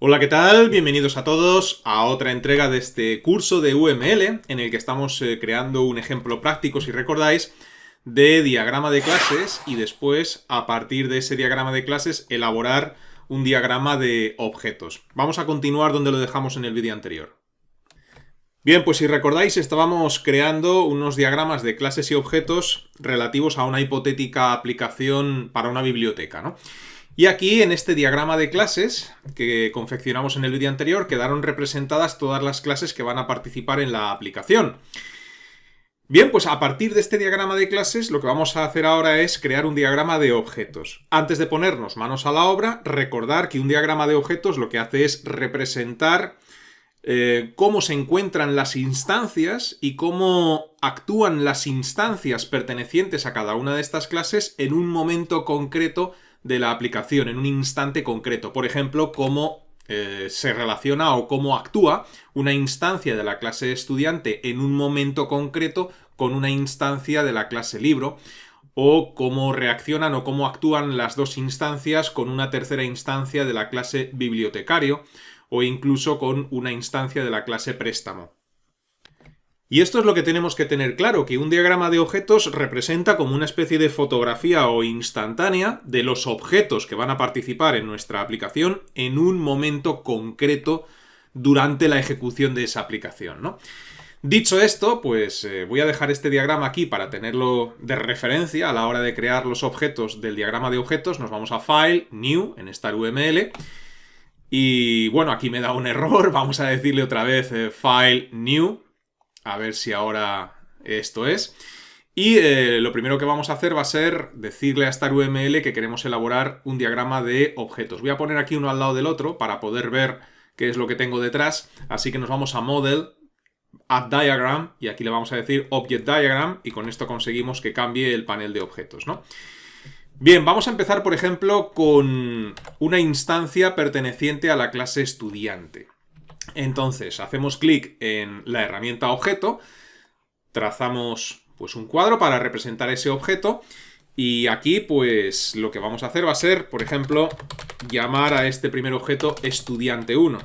Hola, ¿qué tal? Bienvenidos a todos a otra entrega de este curso de UML en el que estamos creando un ejemplo práctico, si recordáis, de diagrama de clases y después, a partir de ese diagrama de clases, elaborar un diagrama de objetos. Vamos a continuar donde lo dejamos en el vídeo anterior. Bien, pues si recordáis, estábamos creando unos diagramas de clases y objetos relativos a una hipotética aplicación para una biblioteca, ¿no? Y aquí, en este diagrama de clases que confeccionamos en el vídeo anterior, quedaron representadas todas las clases que van a participar en la aplicación. Bien, pues a partir de este diagrama de clases, lo que vamos a hacer ahora es crear un diagrama de objetos. Antes de ponernos manos a la obra, recordar que un diagrama de objetos lo que hace es representar cómo se encuentran las instancias y cómo actúan las instancias pertenecientes a cada una de estas clases en un momento concreto de la aplicación, en un instante concreto. Por ejemplo, cómo se relaciona o cómo actúa una instancia de la clase estudiante en un momento concreto con una instancia de la clase libro, o cómo reaccionan o cómo actúan las dos instancias con una tercera instancia de la clase bibliotecario, o incluso con una instancia de la clase préstamo. Y esto es lo que tenemos que tener claro, que un diagrama de objetos representa como una especie de fotografía o instantánea de los objetos que van a participar en nuestra aplicación en un momento concreto durante la ejecución de esa aplicación, ¿no? Dicho esto, pues voy a dejar este diagrama aquí para tenerlo de referencia a la hora de crear los objetos del diagrama de objetos. Nos vamos a File, New, en StarUML. Y bueno, aquí me da un error, vamos a decirle otra vez File, New. A ver si ahora esto es. Y lo primero que vamos a hacer va a ser decirle a StarUML que queremos elaborar un diagrama de objetos. Voy a poner aquí uno al lado del otro para poder ver qué es lo que tengo detrás. Así que nos vamos a Model, Add Diagram, y aquí le vamos a decir Object Diagram, y con esto conseguimos que cambie el panel de objetos, ¿no? Bien, vamos a empezar, por ejemplo, con una instancia perteneciente a la clase estudiante. Entonces, hacemos clic en la herramienta objeto, trazamos pues un cuadro para representar ese objeto, y aquí pues lo que vamos a hacer va a ser, por ejemplo, llamar a este primer objeto estudiante1.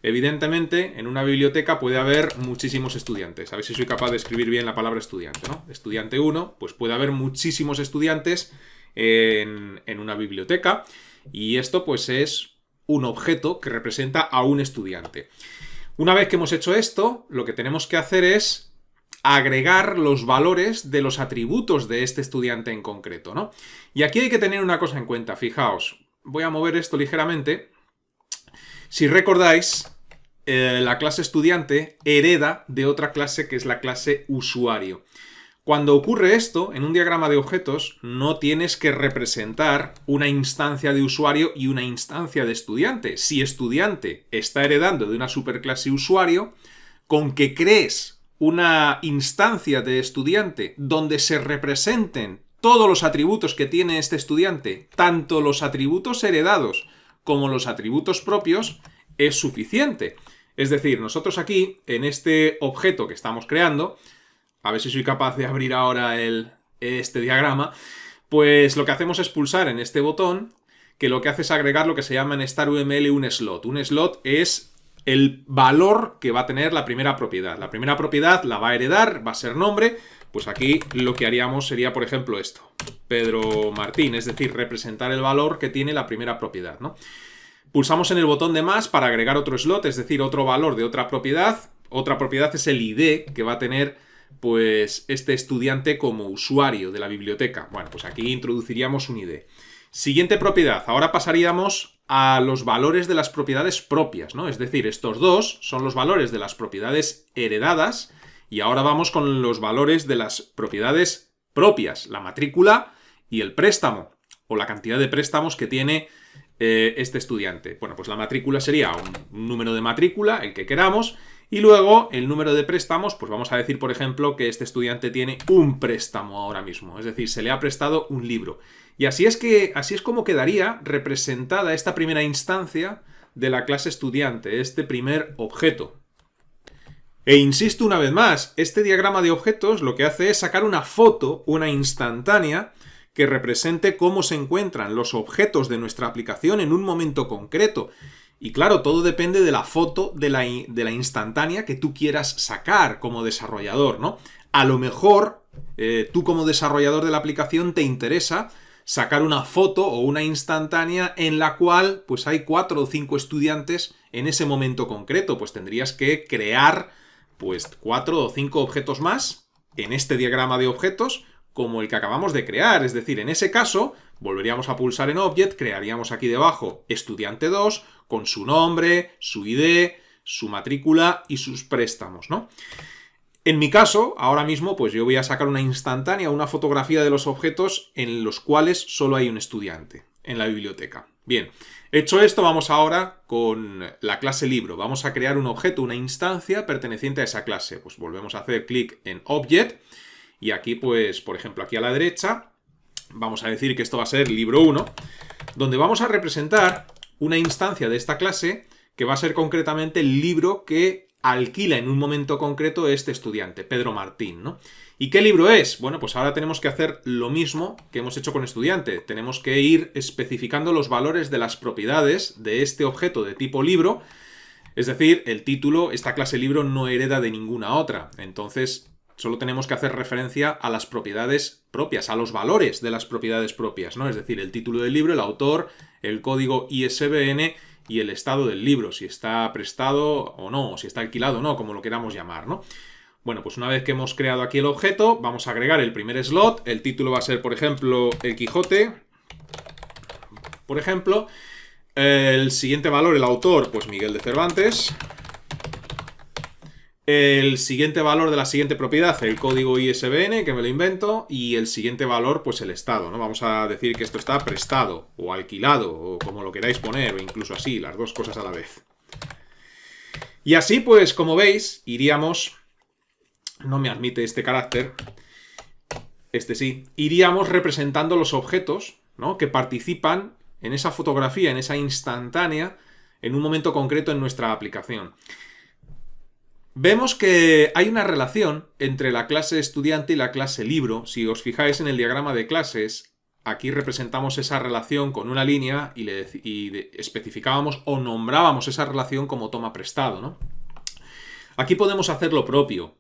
Evidentemente, en una biblioteca puede haber muchísimos estudiantes. A ver si soy capaz de escribir bien la palabra estudiante, ¿no? Estudiante1, pues puede haber muchísimos estudiantes en una biblioteca, y esto pues es un objeto que representa a un estudiante. Una vez que hemos hecho esto, lo que tenemos que hacer es agregar los valores de los atributos de este estudiante en concreto, ¿no? Y aquí hay que tener una cosa en cuenta, fijaos. Voy a mover esto ligeramente. Si recordáis, la clase estudiante hereda de otra clase que es la clase usuario. Cuando ocurre esto, en un diagrama de objetos, no tienes que representar una instancia de usuario y una instancia de estudiante. Si estudiante está heredando de una superclase usuario, con que crees una instancia de estudiante donde se representen todos los atributos que tiene este estudiante, tanto los atributos heredados como los atributos propios, es suficiente. Es decir, nosotros aquí, en este objeto que estamos creando, a ver si soy capaz de abrir ahora este diagrama, pues lo que hacemos es pulsar en este botón, que lo que hace es agregar lo que se llama en StarUML un slot. Un slot es el valor que va a tener la primera propiedad. La primera propiedad la va a heredar, va a ser nombre. Pues aquí lo que haríamos sería, por ejemplo, esto, Pedro Martín, es decir, representar el valor que tiene la primera propiedad, ¿no? Pulsamos en el botón de más para agregar otro slot, es decir, otro valor de otra propiedad. Otra propiedad es el ID que va a tener pues este estudiante como usuario de la biblioteca. Bueno, pues aquí introduciríamos un ID. Siguiente propiedad. Ahora pasaríamos a los valores de las propiedades propias, ¿no? Es decir, estos dos son los valores de las propiedades heredadas, y ahora vamos con los valores de las propiedades propias, la matrícula y el préstamo, o la cantidad de préstamos que tiene este estudiante. Bueno, pues la matrícula sería un número de matrícula, el que queramos, y luego el número de préstamos, pues vamos a decir, por ejemplo, que este estudiante tiene un préstamo ahora mismo, es decir, se le ha prestado un libro. Y así es como quedaría representada esta primera instancia de la clase estudiante, este primer objeto. E insisto una vez más, este diagrama de objetos lo que hace es sacar una foto, una instantánea, que represente cómo se encuentran los objetos de nuestra aplicación en un momento concreto. Y claro, todo depende de la foto de la instantánea que tú quieras sacar como desarrollador, ¿no? A lo mejor tú como desarrollador de la aplicación te interesa sacar una foto o una instantánea en la cual pues hay 4 o 5 estudiantes en ese momento concreto. Pues tendrías que crear pues 4 o 5 objetos más en este diagrama de objetos como el que acabamos de crear. Es decir, en ese caso volveríamos a pulsar en Object, crearíamos aquí debajo estudiante 2 con su nombre, su ID, su matrícula y sus préstamos, ¿no? En mi caso, ahora mismo, pues yo voy a sacar una instantánea, una fotografía de los objetos en los cuales solo hay un estudiante en la biblioteca. Bien, hecho esto, vamos ahora con la clase libro. Vamos a crear un objeto, una instancia perteneciente a esa clase. Pues volvemos a hacer clic en Object y aquí, pues, por ejemplo, aquí a la derecha, vamos a decir que esto va a ser libro 1, donde vamos a representar una instancia de esta clase que va a ser concretamente el libro que alquila en un momento concreto este estudiante, Pedro Martín, ¿no? ¿Y qué libro es? Bueno, pues ahora tenemos que hacer lo mismo que hemos hecho con estudiante. Tenemos que ir especificando los valores de las propiedades de este objeto de tipo libro. Es decir, el título, esta clase libro no hereda de ninguna otra. Entonces, solo tenemos que hacer referencia a las propiedades propias, a los valores de las propiedades propias, ¿no? Es decir, el título del libro, el autor, el código ISBN y el estado del libro, si está prestado o no, o si está alquilado o no, como lo queramos llamar, ¿no? Bueno, pues una vez que hemos creado aquí el objeto, vamos a agregar el primer slot. El título va a ser, por ejemplo, El Quijote. Por ejemplo, el siguiente valor, el autor, pues Miguel de Cervantes. El siguiente valor de la siguiente propiedad, el código ISBN, que me lo invento, y el siguiente valor, pues el estado, ¿no? Vamos a decir que esto está prestado, o alquilado, o como lo queráis poner, o incluso así, las dos cosas a la vez. Y así, pues, como veis, iríamos... No me admite este carácter. Este sí. Iríamos representando los objetos, ¿no?, que participan en esa fotografía, en esa instantánea, en un momento concreto en nuestra aplicación. Vemos que hay una relación entre la clase estudiante y la clase libro. Si os fijáis en el diagrama de clases, aquí representamos esa relación con una línea y especificábamos o nombrábamos esa relación como toma prestado, ¿no? Aquí podemos hacer lo propio.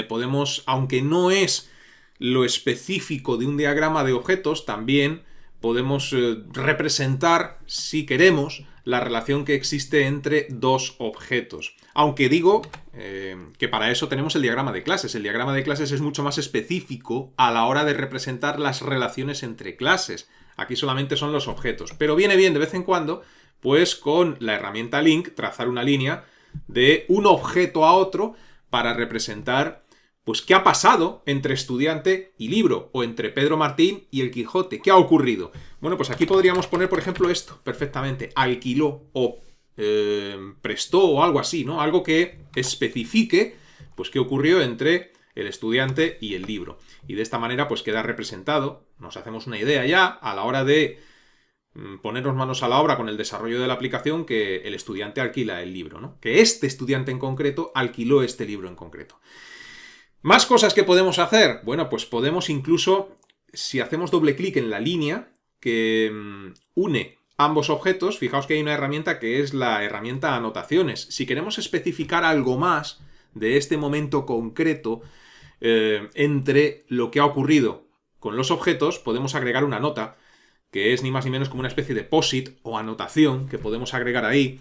Podemos, aunque no es lo específico de un diagrama de objetos, también podemos representar, si queremos, la relación que existe entre dos objetos. Aunque digo que para eso tenemos el diagrama de clases. El diagrama de clases es mucho más específico a la hora de representar las relaciones entre clases. Aquí solamente son los objetos. Pero viene bien de vez en cuando, pues con la herramienta Link, trazar una línea de un objeto a otro para representar pues qué ha pasado entre estudiante y libro, o entre Pedro Martín y el Quijote. ¿Qué ha ocurrido? Bueno, pues aquí podríamos poner, por ejemplo, esto perfectamente. Alquiló o prestó o algo así, ¿no? Algo que especifique pues qué ocurrió entre el estudiante y el libro. Y de esta manera pues queda representado. Nos hacemos una idea ya a la hora de ponernos manos a la obra con el desarrollo de la aplicación, que el estudiante alquila el libro, ¿no? Que este estudiante en concreto alquiló este libro en concreto. ¿Más cosas que podemos hacer? Bueno, pues podemos incluso, si hacemos doble clic en la línea que une ambos objetos, fijaos que hay una herramienta que es la herramienta anotaciones. Si queremos especificar algo más de este momento concreto entre lo que ha ocurrido con los objetos, podemos agregar una nota, que es ni más ni menos como una especie de POSIT o anotación que podemos agregar ahí.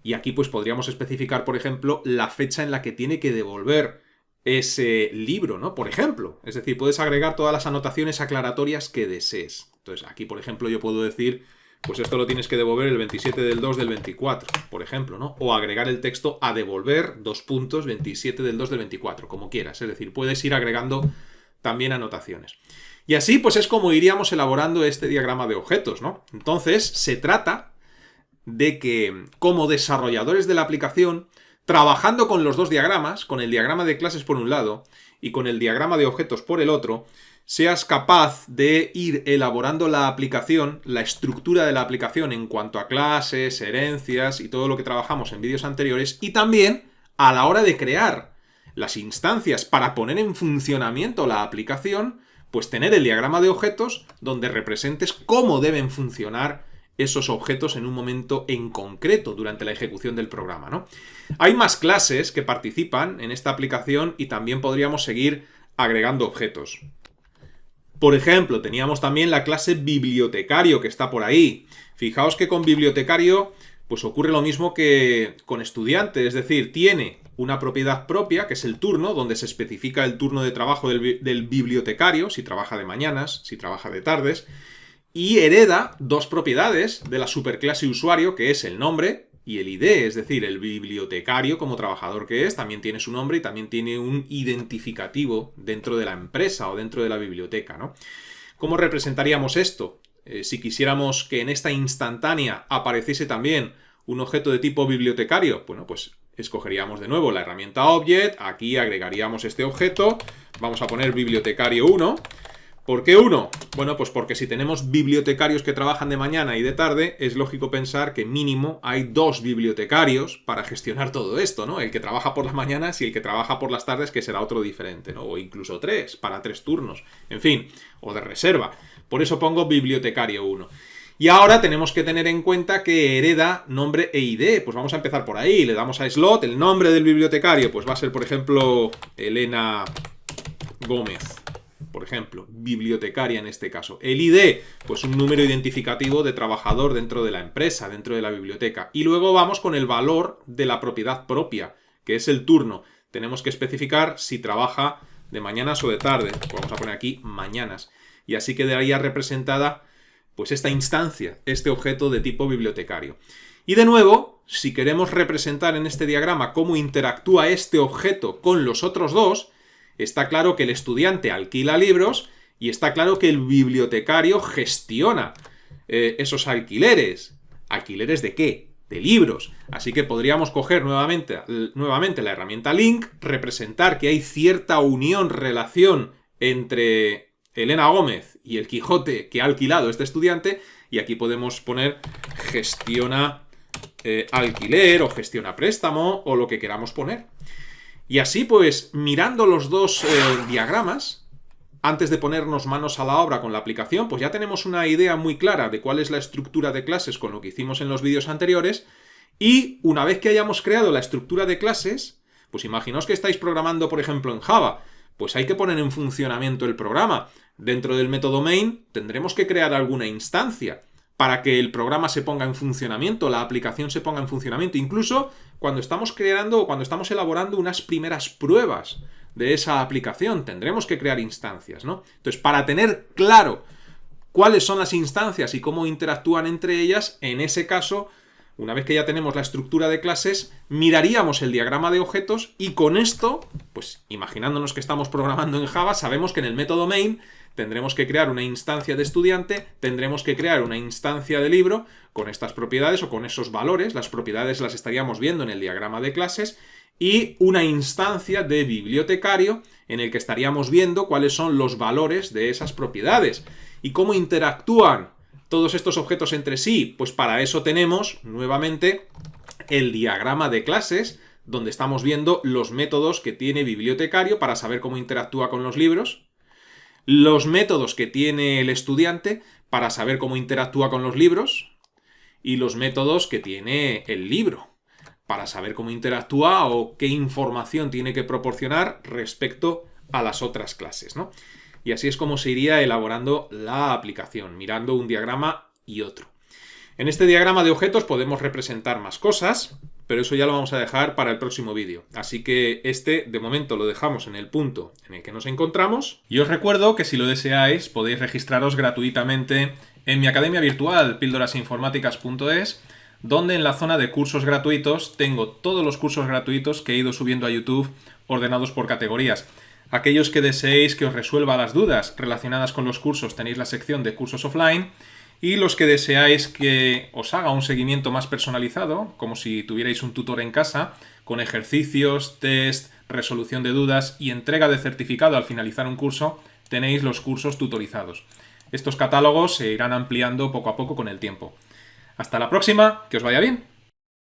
Y aquí pues podríamos especificar, por ejemplo, la fecha en la que tiene que devolver ese libro, ¿no? Por ejemplo. Es decir, puedes agregar todas las anotaciones aclaratorias que desees. Entonces, aquí, por ejemplo, yo puedo decir, pues esto lo tienes que devolver el 27 del 2 del 24, por ejemplo, ¿no? O agregar el texto a devolver, 27 del 2 del 24, como quieras. Es decir, puedes ir agregando también anotaciones. Y así, pues es como iríamos elaborando este diagrama de objetos, ¿no? Entonces, se trata de que, como desarrolladores de la aplicación, trabajando con los dos diagramas, con el diagrama de clases por un lado y con el diagrama de objetos por el otro, seas capaz de ir elaborando la aplicación, la estructura de la aplicación en cuanto a clases, herencias y todo lo que trabajamos en vídeos anteriores, y también a la hora de crear las instancias para poner en funcionamiento la aplicación, pues tener el diagrama de objetos donde representes cómo deben funcionar esos objetos en un momento en concreto durante la ejecución del programa, ¿no? Hay más clases que participan en esta aplicación y también podríamos seguir agregando objetos. Por ejemplo, teníamos también la clase bibliotecario que está por ahí. Fijaos que con bibliotecario pues ocurre lo mismo que con estudiante, es decir, tiene una propiedad propia, que es el turno, donde se especifica el turno de trabajo del bibliotecario, si trabaja de mañanas, si trabaja de tardes, y hereda dos propiedades de la superclase usuario, que es el nombre y el ID, es decir, el bibliotecario como trabajador que es, también tiene su nombre y también tiene un identificativo dentro de la empresa o dentro de la biblioteca, ¿no? ¿Cómo representaríamos esto? Si quisiéramos que en esta instantánea apareciese también un objeto de tipo bibliotecario, bueno, pues escogeríamos de nuevo la herramienta Object, aquí agregaríamos este objeto, vamos a poner bibliotecario 1. ¿Por qué 1? Bueno, pues porque si tenemos bibliotecarios que trabajan de mañana y de tarde, es lógico pensar que mínimo hay 2 bibliotecarios para gestionar todo esto, ¿no? El que trabaja por las mañanas y el que trabaja por las tardes, que será otro diferente, ¿no? O incluso 3, para 3 turnos, en fin, o de reserva. Por eso pongo bibliotecario 1. Y ahora tenemos que tener en cuenta que hereda nombre e ID. Pues vamos a empezar por ahí. Le damos a slot, el nombre del bibliotecario, pues va a ser, por ejemplo, Elena Gómez. Por ejemplo, bibliotecaria en este caso. El ID, pues un número identificativo de trabajador dentro de la empresa, dentro de la biblioteca. Y luego vamos con el valor de la propiedad propia, que es el turno. Tenemos que especificar si trabaja de mañanas o de tarde. Pues vamos a poner aquí mañanas. Y así quedaría representada pues esta instancia, este objeto de tipo bibliotecario. Y de nuevo, si queremos representar en este diagrama cómo interactúa este objeto con los otros dos, está claro que el estudiante alquila libros y está claro que el bibliotecario gestiona esos alquileres. ¿Alquileres de qué? De libros. Así que podríamos coger nuevamente la herramienta link, representar que hay cierta unión, relación entre Elena Gómez y el Quijote que ha alquilado este estudiante, y aquí podemos poner gestiona alquiler o gestiona préstamo o lo que queramos poner. Y así pues, mirando los dos diagramas, antes de ponernos manos a la obra con la aplicación, pues ya tenemos una idea muy clara de cuál es la estructura de clases con lo que hicimos en los vídeos anteriores, y una vez que hayamos creado la estructura de clases, pues imaginaos que estáis programando, por ejemplo, en Java, pues hay que poner en funcionamiento el programa. Dentro del método main tendremos que crear alguna instancia para que el programa se ponga en funcionamiento, la aplicación se ponga en funcionamiento. Incluso cuando estamos creando o cuando estamos elaborando unas primeras pruebas de esa aplicación, tendremos que crear instancias, ¿no? Entonces, para tener claro cuáles son las instancias y cómo interactúan entre ellas, en ese caso, una vez que ya tenemos la estructura de clases, miraríamos el diagrama de objetos y con esto, pues imaginándonos que estamos programando en Java, sabemos que en el método main tendremos que crear una instancia de estudiante, tendremos que crear una instancia de libro con estas propiedades o con esos valores. Las propiedades las estaríamos viendo en el diagrama de clases, y una instancia de bibliotecario en el que estaríamos viendo cuáles son los valores de esas propiedades y cómo interactúan todos estos objetos entre sí. Pues para eso tenemos nuevamente el diagrama de clases, donde estamos viendo los métodos que tiene bibliotecario para saber cómo interactúa con los libros, los métodos que tiene el estudiante para saber cómo interactúa con los libros, y los métodos que tiene el libro para saber cómo interactúa o qué información tiene que proporcionar respecto a las otras clases, ¿no? Y así es como se iría elaborando la aplicación, mirando un diagrama y otro. En este diagrama de objetos podemos representar más cosas, pero eso ya lo vamos a dejar para el próximo vídeo. Así que de momento lo dejamos en el punto en el que nos encontramos. Y os recuerdo que si lo deseáis podéis registraros gratuitamente en mi academia virtual, pildorasinformáticas.es, donde en la zona de cursos gratuitos tengo todos los cursos gratuitos que he ido subiendo a YouTube ordenados por categorías. Aquellos que deseéis que os resuelva las dudas relacionadas con los cursos tenéis la sección de cursos offline, y los que deseáis que os haga un seguimiento más personalizado, como si tuvierais un tutor en casa, con ejercicios, test, resolución de dudas y entrega de certificado al finalizar un curso, tenéis los cursos tutorizados. Estos catálogos se irán ampliando poco a poco con el tiempo. Hasta la próxima, que os vaya bien.